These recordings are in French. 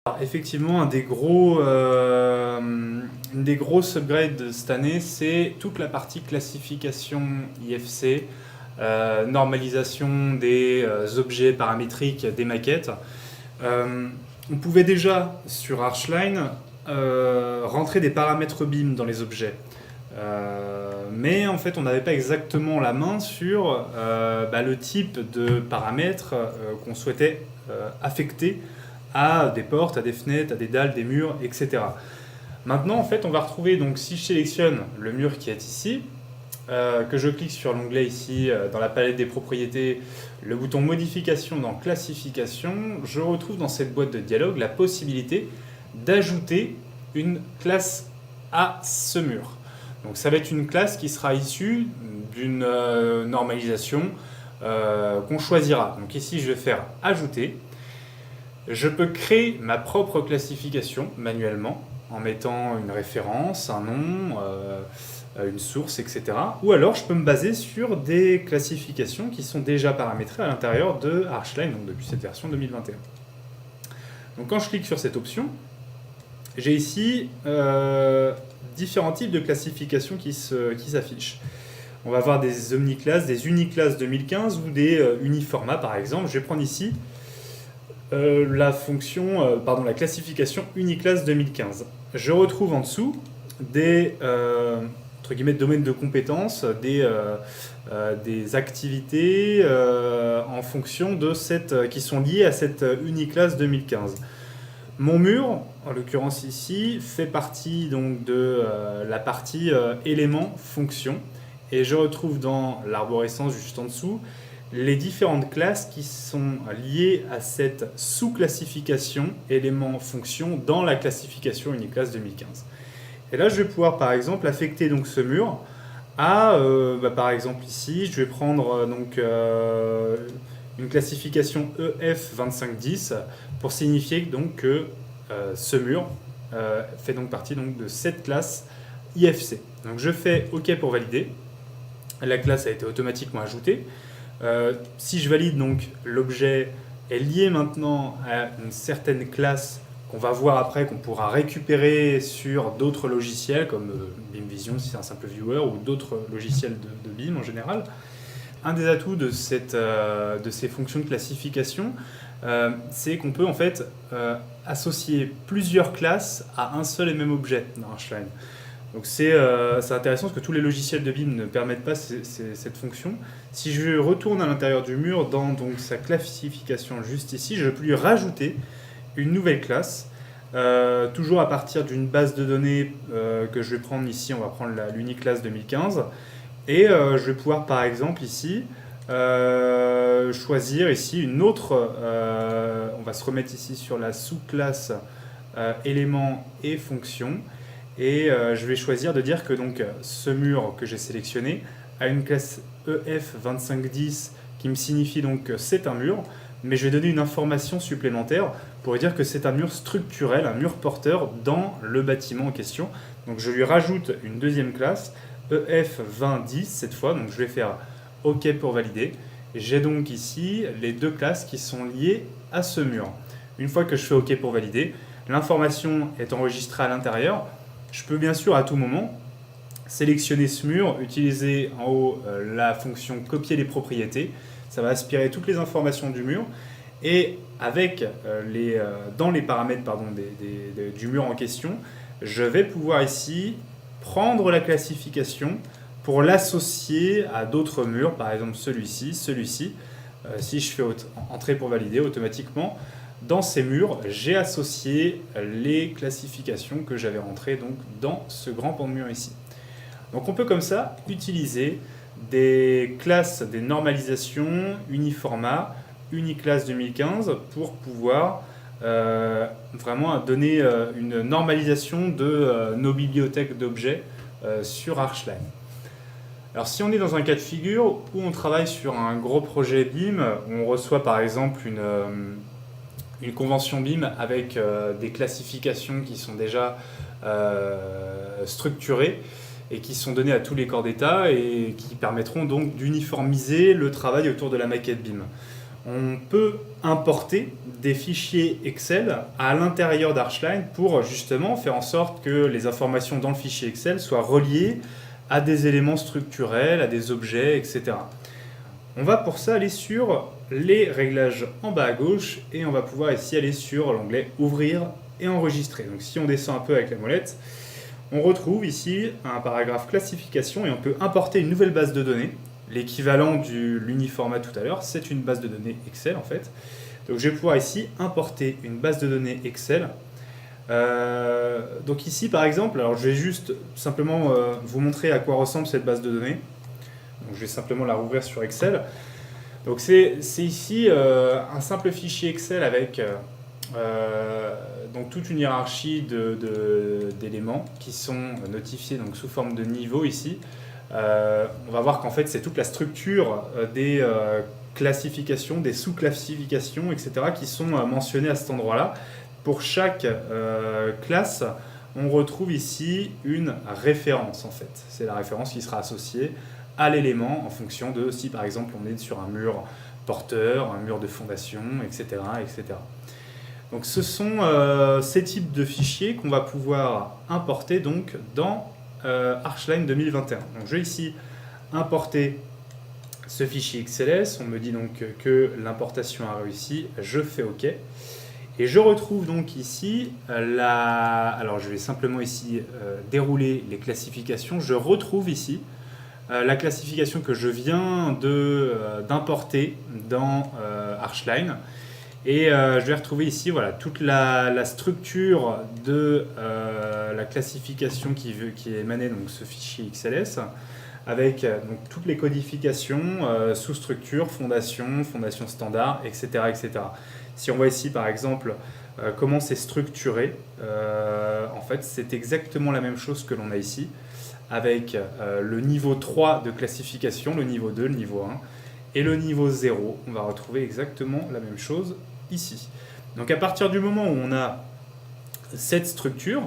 Alors, effectivement, une des grosses upgrades de cette année, c'est toute la partie classification IFC, normalisation des objets paramétriques des maquettes. On pouvait déjà, sur Archline, rentrer des paramètres BIM dans les objets. Mais en fait, on n'avait pas exactement la main sur le type de paramètres qu'on souhaitait affecter à des portes, à des fenêtres, à des dalles, des murs, etc. Maintenant, en fait, on va retrouver, donc si je sélectionne le mur qui est ici, que je clique sur l'onglet ici, dans la palette des propriétés, le bouton modification dans classification, je retrouve dans cette boîte de dialogue la possibilité d'ajouter une classe à ce mur. Donc ça va être une classe qui sera issue d'une normalisation qu'on choisira. Donc ici, je vais faire ajouter. Je peux créer ma propre classification manuellement en mettant une référence, un nom, une source, etc. Ou alors je peux me baser sur des classifications qui sont déjà paramétrées à l'intérieur de Archline, donc depuis cette version 2021. Donc quand je clique sur cette option, j'ai ici différents types de classifications qui s'affichent. On va avoir des omniclasses, des uniclasses 2015 ou des uniformats par exemple. Je vais prendre ici la classification uniclasse 2015. Je retrouve en dessous des entre guillemets, domaines de compétences, des activités en fonction de qui sont liées à cette uniclasse 2015. Mon mur, en l'occurrence ici, fait partie donc de la partie éléments fonctions, et je retrouve dans l'arborescence juste en dessous les différentes classes qui sont liées à cette sous-classification éléments fonctions dans la classification uniclasse 2015. Et là, je vais pouvoir par exemple affecter donc ce mur à, par exemple ici, je vais prendre une classification EF2510 pour signifier donc que ce mur fait donc partie donc de cette classe IFC. Donc je fais OK pour valider. La classe a été automatiquement ajoutée. Si je valide, donc l'objet est lié maintenant à une certaine classe qu'on va voir après, qu'on pourra récupérer sur d'autres logiciels comme BIM Vision si c'est un simple viewer ou d'autres logiciels de BIM en général. Un des atouts de ces fonctions de classification, c'est qu'on peut en fait associer plusieurs classes à un seul et même objet dans Archline. Donc c'est intéressant parce que tous les logiciels de BIM ne permettent pas cette fonction. Si je retourne à l'intérieur du mur dans donc, sa classification juste ici, je peux lui rajouter une nouvelle classe, toujours à partir d'une base de données que je vais prendre ici, on va prendre l'uniclasse 2015, et je vais pouvoir par exemple ici choisir ici une autre, on va se remettre ici sur la sous-classe éléments et fonctions. Et je vais choisir de dire que donc, ce mur que j'ai sélectionné a une classe EF2510 qui me signifie donc que c'est un mur, mais je vais donner une information supplémentaire pour dire que c'est un mur structurel, un mur porteur dans le bâtiment en question. Donc je lui rajoute une deuxième classe, EF2010 cette fois, donc je vais faire OK pour valider. J'ai donc ici les deux classes qui sont liées à ce mur. Une fois que je fais OK pour valider, l'information est enregistrée à l'intérieur. Je peux bien sûr à tout moment sélectionner ce mur, utiliser en haut la fonction copier les propriétés. Ça va aspirer toutes les informations du mur. Et avec dans les paramètres du mur en question, je vais pouvoir ici prendre la classification pour l'associer à d'autres murs, par exemple celui-ci, celui-ci. Si je fais entrer pour valider, automatiquement, dans ces murs, j'ai associé les classifications que j'avais rentrées donc, dans ce grand pan de mur ici. Donc on peut comme ça utiliser des classes, des normalisations, uniformat, uniclasse 2015 pour pouvoir vraiment donner une normalisation de nos bibliothèques d'objets sur Archline. Alors si on est dans un cas de figure où on travaille sur un gros projet BIM, on reçoit par exemple une convention BIM avec des classifications qui sont déjà structurées et qui sont données à tous les corps d'État et qui permettront donc d'uniformiser le travail autour de la maquette BIM. on peut importer des fichiers Excel à l'intérieur d'Archline pour justement faire en sorte que les informations dans le fichier Excel soient reliées à des éléments structurels, à des objets, etc. On va pour ça aller sur les réglages en bas à gauche et on va pouvoir ici aller sur l'onglet Ouvrir et enregistrer. Donc si on descend un peu avec la molette, on retrouve ici un paragraphe classification et on peut importer une nouvelle base de données. L'équivalent de l'uniformat tout à l'heure, c'est une base de données Excel en fait. Donc je vais pouvoir ici importer une base de données Excel. Donc ici par exemple, alors je vais juste simplement vous montrer à quoi ressemble cette base de données. Donc je vais simplement la rouvrir sur Excel. Donc c'est ici un simple fichier Excel avec donc toute une hiérarchie d'éléments qui sont notifiés donc sous forme de niveau ici. On va voir qu'en fait c'est toute la structure des classifications, des sous-classifications, etc. qui sont mentionnées à cet endroit-là. Pour chaque classe, on retrouve ici une référence en fait. C'est la référence qui sera associée à l'élément en fonction de si par exemple on est sur un mur porteur, un mur de fondation, etc. etc. Donc ce sont ces types de fichiers qu'on va pouvoir importer donc dans Archline 2021. Donc je vais ici importer ce fichier XLS, on me dit donc que l'importation a réussi, je fais OK. Et je retrouve donc ici alors je vais simplement ici dérouler les classifications, je retrouve ici la classification que je viens d'importer dans Archline. Et je vais retrouver ici voilà, toute la structure de la classification qui émanait donc ce fichier XLS avec donc, toutes les codifications, sous-structure, fondation, fondation standard, etc., etc. Si on voit ici par exemple comment c'est structuré, en fait c'est exactement la même chose que l'on a ici avec le niveau 3 de classification, le niveau 2, le niveau 1 et le niveau 0. On va retrouver exactement la même chose ici. Donc à partir du moment où on a cette structure,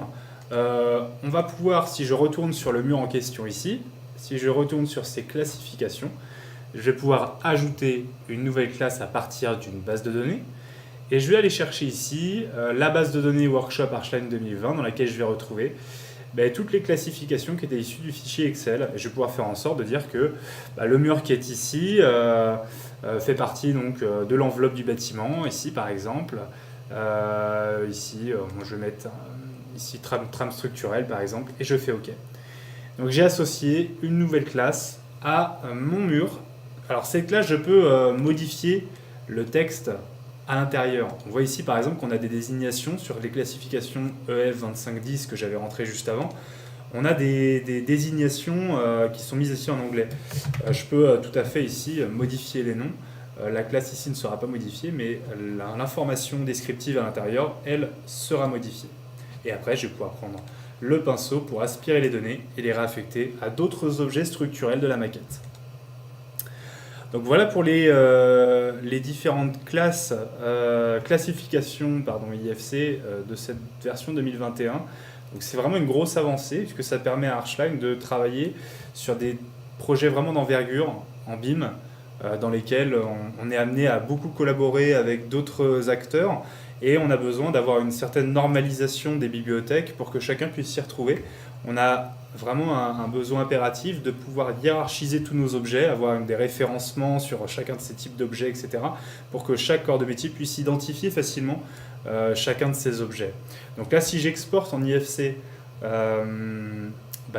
on va pouvoir, si je retourne sur le mur en question ici, si je retourne sur ces classifications, je vais pouvoir ajouter une nouvelle classe à partir d'une base de données et je vais aller chercher ici la base de données Workshop Archline 2020 dans laquelle je vais retrouver toutes les classifications qui étaient issues du fichier Excel. Et je vais pouvoir faire en sorte de dire que le mur qui est ici fait partie donc, de l'enveloppe du bâtiment, ici par exemple. Ici, moi je vais mettre ici trame structurelle par exemple, et je fais OK. Donc j'ai associé une nouvelle classe à mon mur. Alors cette classe, je peux modifier le texte à l'intérieur. On voit ici par exemple qu'on a des désignations sur les classifications EF 2510 que j'avais rentrées juste avant. On a des désignations qui sont mises ici en anglais. Je peux tout à fait ici modifier les noms. La classe ici ne sera pas modifiée, mais l'information descriptive à l'intérieur, elle, sera modifiée. Et après, je vais pouvoir prendre le pinceau pour aspirer les données et les réaffecter à d'autres objets structurels de la maquette. Donc voilà pour les différentes classes, classifications IFC de cette version 2021. Donc c'est vraiment une grosse avancée puisque ça permet à Archline de travailler sur des projets vraiment d'envergure en BIM dans lesquels on est amené à beaucoup collaborer avec d'autres acteurs et on a besoin d'avoir une certaine normalisation des bibliothèques pour que chacun puisse s'y retrouver. On a vraiment un besoin impératif de pouvoir hiérarchiser tous nos objets, avoir des référencements sur chacun de ces types d'objets, etc. pour que chaque corps de métier puisse identifier facilement chacun de ces objets. Donc là, si j'exporte en IFC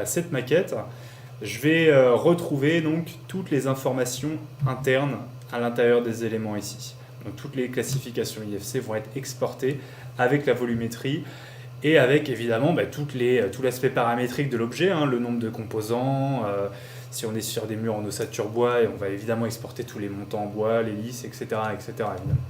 cette maquette, je vais retrouver donc toutes les informations internes à l'intérieur des éléments ici. Donc toutes les classifications IFC vont être exportées avec la volumétrie et avec évidemment tout l'aspect paramétrique de l'objet, le nombre de composants, si on est sur des murs en ossature bois, et on va évidemment exporter tous les montants en bois, les lisses, etc. etc. évidemment.